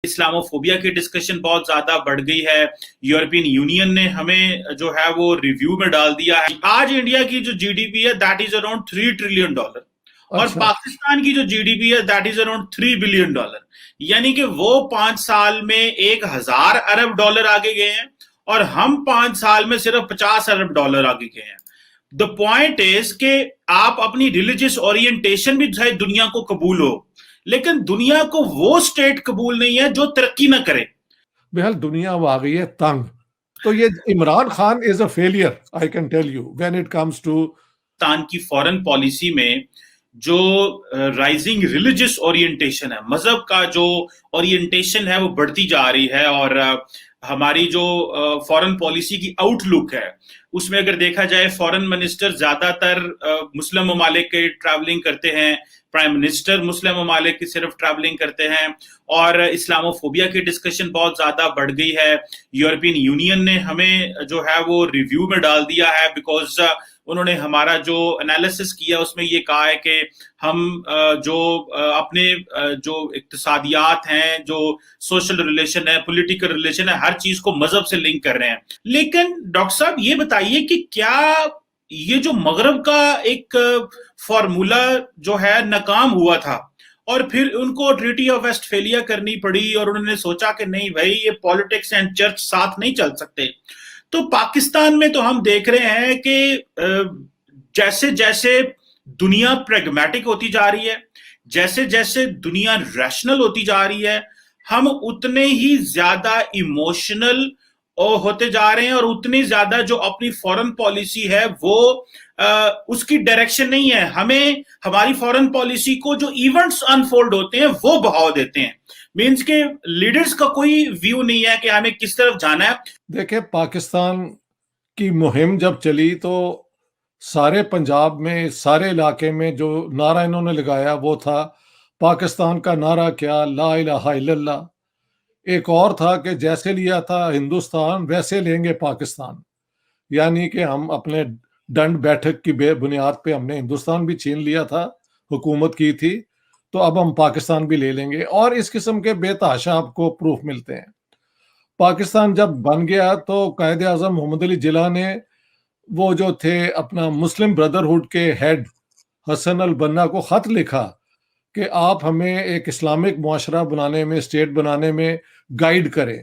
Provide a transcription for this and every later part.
Islamophobia کی discussion بہت زیادہ بڑھ گئی ہے. یورپین یونین نے ہمیں جو ہے وہ ریویو میں ڈال دیا ہے. آج انڈیا کی جو جی ڈی پی ہے دیٹ از اراؤنڈ $3 ٹریلین اور پاکستان کی جو جی ڈی پی ہے دیٹ از اراؤنڈ $3 بلین. یعنی کہ وہ 5 سال میں 1000 ارب ڈالر آگے گئے ہیں اور ہم 5 سال میں صرف 50 ارب ڈالر آگے گئے ہیں. دا پوائنٹ از کہ آپ اپنی ریلیجیس اورینٹیشن بھی چاہے دنیا کو قبول ہو لیکن دنیا کو وہ سٹیٹ قبول نہیں ہے جو ترقی نہ کرے. بہرحال دنیا اب آ گئی ہے تنگ. تو یہ Imran Khan is a failure I can tell you when it comes to Pakistan کی فورن پالیسی میں جو رائزنگ ریلیجیس اورینٹیشن ہے, مذہب کا جو اورینٹیشن ہے وہ بڑھتی جا رہی ہے. اور ہماری جو فورن پالیسی کی آؤٹ لک ہے اس میں اگر دیکھا جائے فورن منسٹر زیادہ تر مسلم ممالک کے ٹریولنگ کرتے ہیں, پرائم منسٹر مسلم ممالک کی صرف ٹریولنگ کرتے ہیں, اور اسلاموفوبیا کی ڈسکشن بہت زیادہ بڑھ گئی ہے. یورپین یونین نے ہمیں جو ہے وہ ریویو میں ڈال دیا ہے بیکاز انہوں نے ہمارا جو انالیسس کیا اس میں یہ کہا ہے کہ ہم جو اپنے جو اقتصادیات ہیں, جو سوشل ریلیشن ہے, پولیٹیکل ریلیشن ہے, ہر چیز کو مذہب سے لنک کر رہے ہیں. لیکن ڈاکٹر صاحب یہ بتائیے کہ کیا یہ جو مغرب کا ایک فارمولا جو ہے ناکام ہوا تھا اور پھر ان کو ٹریٹی آف ویسٹ فیلیا کرنی پڑی اور انہوں نے سوچا کہ نہیں بھائی یہ پالیٹکس اینڈ چرچ ساتھ نہیں چل سکتے, تو پاکستان میں تو ہم دیکھ رہے ہیں کہ جیسے جیسے دنیا پریگمیٹک ہوتی جا رہی ہے, جیسے جیسے دنیا ریشنل ہوتی جا رہی ہے, ہم اتنے ہی زیادہ ایموشنل ہوتے جا رہے ہیں اور اتنی زیادہ جو اپنی فورن پالیسی ہے وہ اس کی ڈائریکشن نہیں ہے. ہمیں ہماری فورن پالیسی کو جو ایونٹس انفولڈ ہوتے ہیں وہ بہاؤ دیتے ہیں. مینس کہ لیڈرز کا کوئی ویو نہیں ہے کہ ہمیں کس طرف جانا ہے. دیکھیں پاکستان کی مہم جب چلی تو سارے پنجاب میں سارے علاقے میں جو نعرہ انہوں نے لگایا وہ تھا پاکستان کا نعرہ کیا, لا الہ الا اللہ. ایک اور تھا کہ جیسے لیا تھا ہندوستان ویسے لیں گے پاکستان, یعنی کہ ہم اپنے ڈنڈ بیٹھک کی بنیاد پہ ہم نے ہندوستان بھی چھین لیا تھا, حکومت کی تھی, تو اب ہم پاکستان بھی لے لیں گے. اور اس قسم کے بے تحاشا آپ کو پروف ملتے ہیں. پاکستان جب بن گیا تو قائد اعظم محمد علی جناح نے وہ جو تھے اپنا مسلم بردرہڈ کے ہیڈ حسن البنا کو خط لکھا کہ آپ ہمیں ایک اسلامک معاشرہ بنانے میں, اسٹیٹ بنانے میں گائیڈ کریں.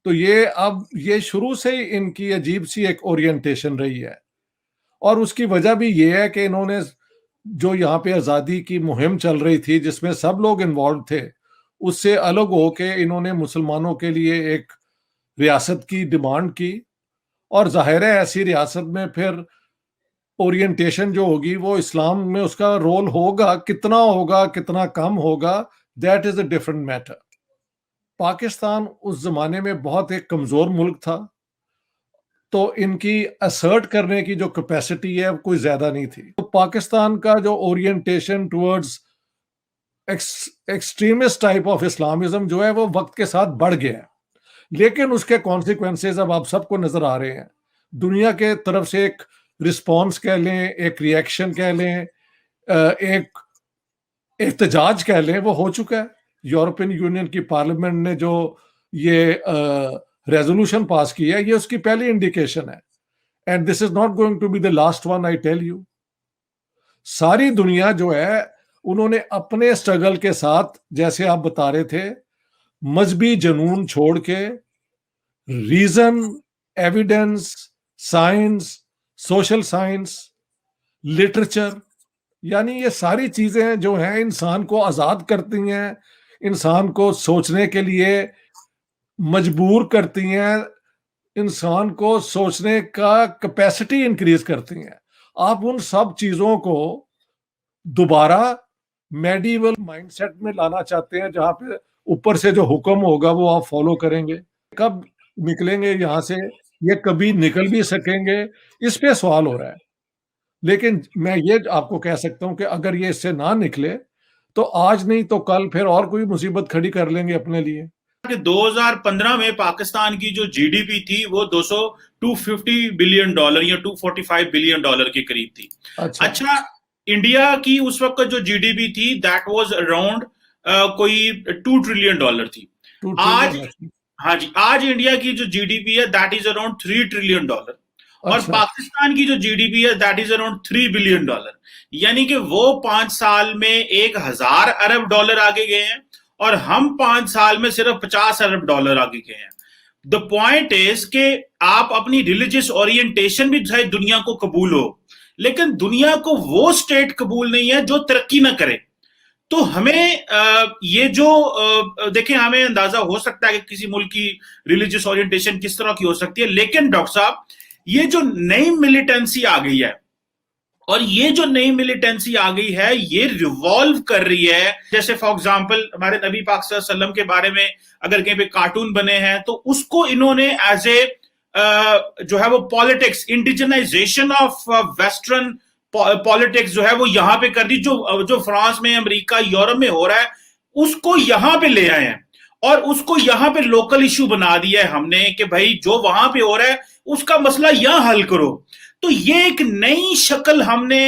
تو یہ شروع سے ہی ان کی عجیب سی ایک اورینٹیشن رہی ہے. اور اس کی وجہ بھی یہ ہے کہ انہوں نے جو یہاں پہ آزادی کی مہم چل رہی تھی جس میں سب لوگ انوالو تھے, اس سے الگ ہو کے انہوں نے مسلمانوں کے لیے ایک ریاست کی ڈیمانڈ کی. اور ظاہر ہے ایسی ریاست میں پھر اورینٹیشن جو ہوگی وہ اسلام میں اس کا رول ہوگا, کتنا کم ہوگا, that is a different matter. Pakistan اس زمانے میں بہت ایک کمزور ملک تھا, تو ان کی اسرٹ کرنے کی جو کیپیسٹی ہے کوئی زیادہ نہیں تھی. تو پاکستان کا جو orientation towards extremist type of Islamism جو ہے وہ وقت کے ساتھ بڑھ گیا ہے, لیکن اس کے کانسیکوینسز اب آپ سب کو نظر آ رہے ہیں. دنیا کے طرف سے ایک رسپانس کہہ لیں, ایک ریئیکشن کہہ لیں, ایک احتجاج کہہ لیں, وہ ہو چکا ہے. یورپین یونین کی پارلیمنٹ نے جو یہ ریزولوشن پاس کی ہے یہ اس کی پہلی انڈیکیشن ہے. And this is not going to be the last one, I tell you. ساری دنیا جو ہے انہوں نے اپنے اسٹرگل کے ساتھ, جیسے آپ بتا رہے تھے, مذہبی جنون چھوڑ کے reason, evidence, science, social science, literature, یعنی یہ ساری چیزیں جو ہیں انسان کو آزاد کرتی ہیں, انسان کو سوچنے کے لیے مجبور کرتی ہیں, انسان کو سوچنے کا کیپیسٹی انکریز کرتی ہیں. آپ ان سب چیزوں کو دوبارہ میڈیول مائنڈ سیٹ میں لانا چاہتے ہیں جہاں پہ اوپر سے جو حکم ہوگا وہ آپ فالو کریں گے. کب نکلیں گے یہاں سے, یہ کبھی نکل بھی سکیں گے, اس پہ سوال ہو رہا ہے. لیکن میں یہ آپ کو کہہ سکتا ہوں کہ اگر یہ اس سے نہ نکلے تو آج نہیں تو کل پھر اور کوئی مصیبت کھڑی کر لیں گے اپنے لیے. 2015 میں پاکستان کی جو جی ڈی پی تھی وہ $250 بلین یا $245 بلین کے قریب تھی. اچھا, انڈیا کی اس وقت جو جی ڈی پی تھی دیٹ واز اراؤنڈ कोई $2 ट्रिलियन थी. 2 ट्रिलियन आज, है. हाँ जी, आज इंडिया की जो जीडीपी है दैट इज अराउंड $3 ट्रिलियन, और अच्छा. पाकिस्तान की जो जीडीपी है दैट इज अराउंड $3 बिलियन. यानी कि वो 5 साल में 1,000 अरब डॉलर आगे गए हैं, और हम 5 साल में सिर्फ $50 अरब आगे गए हैं. द पॉइंट इज कि आप अपनी रिलीजियस ओरिएंटेशन भी चाहे दुनिया को कबूल हो, लेकिन दुनिया को वो स्टेट कबूल नहीं है जो तरक्की ना करे. तो हमें ये जो देखें, हमें अंदाजा हो सकता है कि किसी मुल्क की रिलीजियस ओरिएंटेशन किस तरह की हो सकती है, लेकिन डॉक्टर साहब, ये जो नई मिलिटेंसी आ गई है, और ये जो नई मिलिटेंसी आ गई है, ये रिवॉल्व कर रही है. जैसे फॉर एग्जांपल हमारे नबी पाक सल्लल्लाहु अलैहि वसल्लम के बारे में अगर कहीं पे कार्टून बने हैं, तो उसको इन्होंने एज ए जो है वो politics, indigenisation of western politics जो है वो यहां पे कर दी. जो फ्रांस में, अमेरिका, यूरोप में हो रहा है, उसको यहां पे ले आए हैं, और उसको यहां पे लोकल इशू बना दिया है हमने कि भाई जो वहां पे हो रहा है उसका मसला यहां हल करो. तो ये एक नई शक्ल हमने,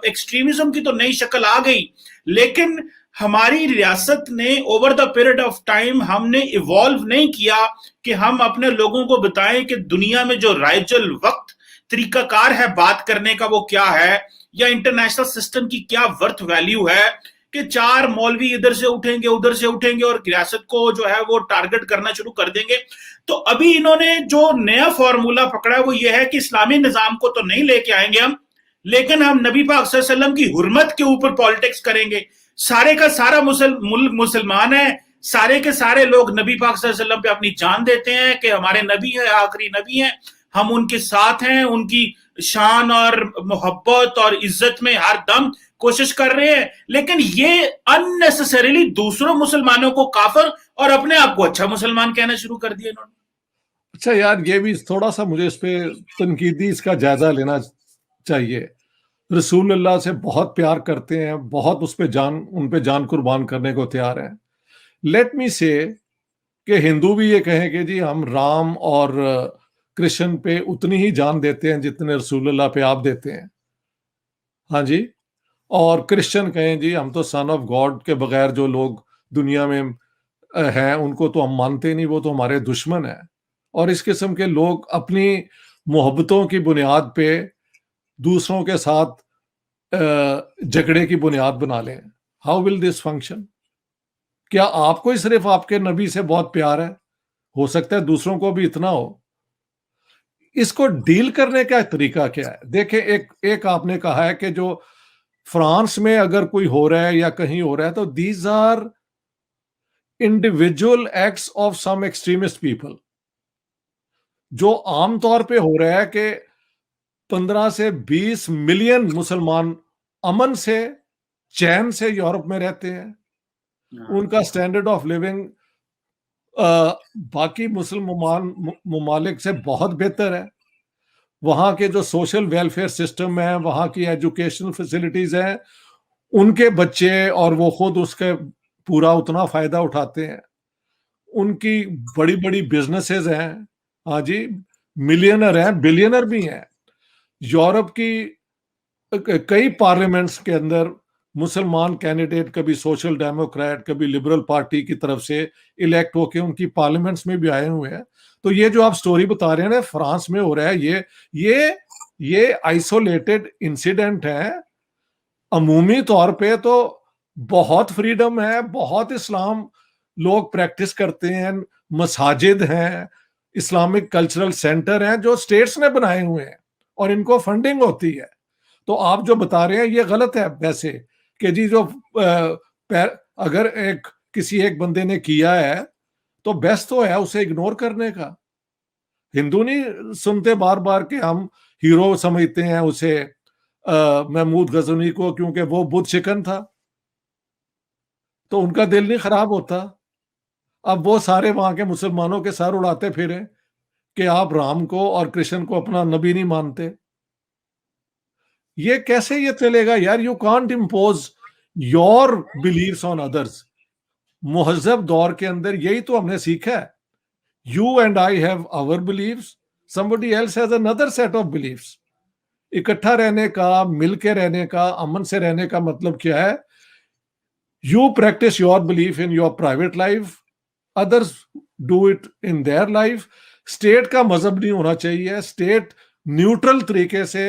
एक्सट्रीमिज्म की तो नई शक्ल आ गई, लेकिन हमारी रियासत ने over the period of time हमने इवॉल्व नहीं किया कि हम अपने लोगों को बताएं कि दुनिया में जो राइजल वक्त तरीकाकार है बात करने का वो क्या है, या इंटरनेशनल सिस्टम की क्या वर्थ वैल्यू है, कि 4 मौलवी इधर से उठेंगे उधर से उठेंगे और रियासत को जो है वो टारगेट करना शुरू कर देंगे. तो अभी इन्होंने जो नया फॉर्मूला पकड़ा है वो ये है कि इस्लामी निजाम को तो नहीं लेके आएंगे हम, लेकिन हम नबी पाक सल्लल्लाहु अलैहि वसल्लम की हुर्मत के ऊपर पॉलिटिक्स करेंगे. सारे का सारा मुसलमान है, सारे के सारे लोग नबी पाक सल्लल्लाहु अलैहि वसल्लम पे अपनी जान देते हैं कि हमारे नबी है, आखिरी नबी है, हम उनके साथ हैं, उनकी शान और मोहब्बत और इज्जत में हर दम कोशिश कर रहे हैं. लेकिन ये अननेसेसरीली दूसरों मुसलमानों को काफिर और अपने आप को अच्छा मुसलमान कहना शुरू कर दिया इन्होंने. अच्छा यार, ये भी थोड़ा सा मुझे इस पे तनकीदी इसका जायजा लेना चाहिए. रसूलुल्लाह से बहुत प्यार करते हैं, बहुत उन पे जान कुर्बान करने को तैयार हैं. लेट मी से कि हिंदू भी ये कहें कि जी हम राम और कृष्ण पे उतनी ही जान देते हैं जितने रसूलुल्लाह पे आप देते हैं. हाँ जी. और क्रिश्चियन कहें जी हम तो सन ऑफ गॉड के बगैर जो लोग दुनिया में हैं उनको तो हम मानते नहीं, वो तो हमारे दुश्मन है. और इस किस्म के लोग अपनी मोहब्बतों की बुनियाद पे दूसरों के साथ झगड़े की बुनियाद बना लें. How will this function? क्या आपको ही सिर्फ आपके नबी से बहुत प्यार है? हो सकता है दूसरों को भी इतना हो. इसको डील करने का तरीका क्या है? देखें, एक आपने कहा है कि जो फ्रांस में अगर कोई हो रहा है या कहीं हो रहा है तो these are individual acts of some extremist people. जो आमतौर पे हो रहा है कि 15 से 20 मिलियन मुसलमान अमन से, चैन से यूरोप में रहते हैं. उनका स्टैंडर्ड ऑफ लिविंग बाकी मुसलमान ममालिक से बहुत बेहतर है. वहाँ के जो सोशल वेलफेयर सिस्टम है, वहाँ की एजुकेशनल फैसिलिटीज हैं, उनके बच्चे और वो खुद उसके पूरा उतना फायदा उठाते हैं. उनकी बड़ी बड़ी बिजनेसेस हैं. हाँ जी, मिलियनर हैं, बिलियनर भी हैं. यूरोप की कई पार्लियामेंट्स के अंदर मुसलमान कैंडिडेट कभी सोशल डेमोक्रेट, कभी लिबरल पार्टी की तरफ से इलेक्ट होके उनकी पार्लियामेंट्स में भी आए हुए हैं. तो ये जो आप स्टोरी बता रहे हैं ना फ्रांस में हो रहा है, ये आइसोलेटेड इंसिडेंट है. अमूमी तौर पे तो बहुत फ्रीडम है, बहुत इस्लाम लोग प्रैक्टिस करते हैं, मसाजिद हैं, इस्लामिक कल्चरल सेंटर हैं जो स्टेट्स ने बनाए हुए हैं और इनको फंडिंग होती है. तो आप जो बता रहे हैं ये गलत है वैसे, कि जी जो अगर किसी एक बंदे ने किया है तो बेस्ट तो है उसे इग्नोर करने का. हिंदू नहीं सुनते बार बार कि हम हीरो समझते हैं उसे महमूद गजनी को, क्योंकि वो बुद्ध शिकन था, तो उनका दिल नहीं खराब होता. अब वो सारे वहां के मुसलमानों के सर उड़ाते फिरे कि आप राम को और कृष्ण को अपना नबी नहीं मानते. ये कैसे ये चलेगा यार? You can't impose your beliefs on others. मुहज्जब दौर के अंदर यही तो हमने सीखा है. You and I have our beliefs, somebody else has another set of beliefs. इकट्ठा रहने का, मिलके रहने का, अमन से रहने का मतलब क्या है? You practice your belief in your private life, others do it in their life. State का मजहब नहीं होना चाहिए, स्टेट न्यूट्रल तरीके से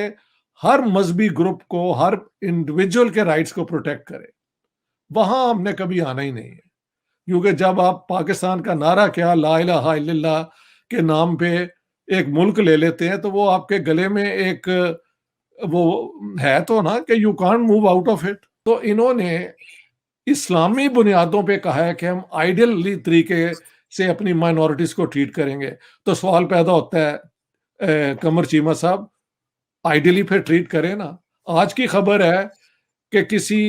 हर मजहबी ग्रुप को, हर इंडिविजुअल के राइट्स को प्रोटेक्ट करे। वहां हमने कभी आना ही नहीं है, क्योंकि जब आप पाकिस्तान का नारा क्या ला इलाहा इल्लल्लाह के नाम पे एक मुल्क ले लेते हैं, तो वो आपके गले में एक वो है तो ना कि you can't move out of it. तो इन्होंने इस्लामी बुनियादों पे कहा है कि हम आइडियली तरीके से अपनी माइनॉरिटीज को ट्रीट करेंगे। तो सवाल पैदा होता है कमर चीमा साहब, आइडियली फिर ट्रीट करें ना। आज की खबर है कि किसी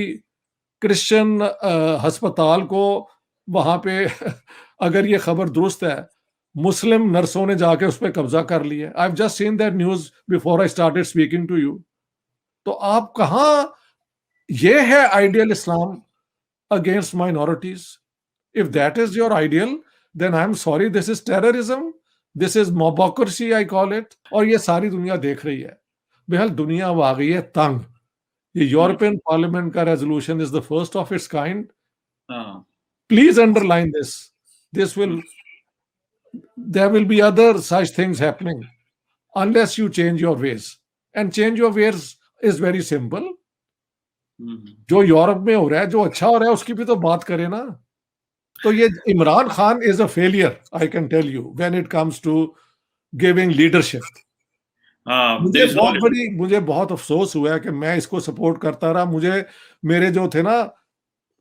क्रिश्चियन अस्पताल को वहां पे अगर ये खबर दुरुस्त है, मुस्लिम नर्सों ने जाके उस पर कब्जा कर लिया। I have just seen that news before I started speaking to you. तो आप कहां, ये है ideal Islam against minorities? If that is your ideal, then I'm sorry, this is terrorism, this is mobocracy I call it। और ये सारी दुनिया देख रही है। बहरहाल दुनिया अब आ गई है तंग। ये यूरोपियन पार्लियामेंट का resolution is the first of its kind. Please underline this, this will, there will be other such things happening unless you change your ways, and change your ways is very simple। जो Europe में हो रहा है, जो अच्छा हो रहा है, उसकी भी तो बात करें ना। तो ये Imran Khan is a failure, I can tell you, when it comes to giving leadership. मुझे बहुत अफसोस हुआ है कि मैं इसको सपोर्ट करता रहा। मुझे मेरे जो थे ना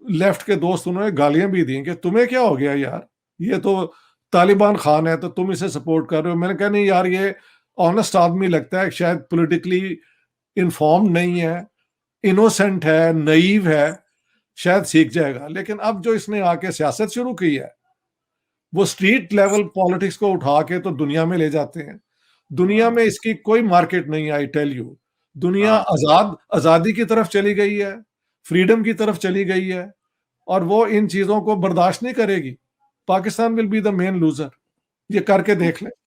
लेफ्ट के दोस्त, उन्होंने गालियां भी दी कि तुम्हें क्या हो गया यार, ये तो तालिबान खान है तो तुम इसे सपोर्ट कर रहे हो। मैंने कहा नहीं यार, ये ऑनेस्ट आदमी लगता है, शायद पॉलिटिकली इन्फॉर्म नहीं है, इनोसेंट है, नईव है, शायद सीख जाएगा। लेकिन अब जो इसने आके सियासत शुरू की है, वो स्ट्रीट लेवल पॉलिटिक्स को उठा के तो दुनिया में ले जाते हैं। दुनिया में इसकी कोई मार्केट नहीं है, आई टेल यू। दुनिया आजादी की तरफ चली गई है, फ्रीडम की तरफ चली गई है, और वो इन चीजों को बर्दाश्त नहीं करेगी। Pakistan will be the main loser. ये करके देख ले।